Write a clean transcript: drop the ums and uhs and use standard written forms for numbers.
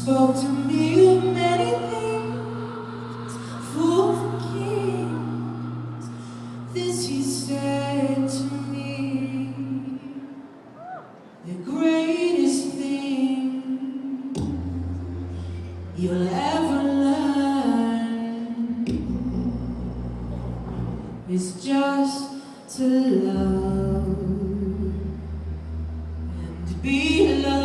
Spoke to me of many things, full of kings. This he said to me, the greatest thing you'll ever learn is just to love and be loved.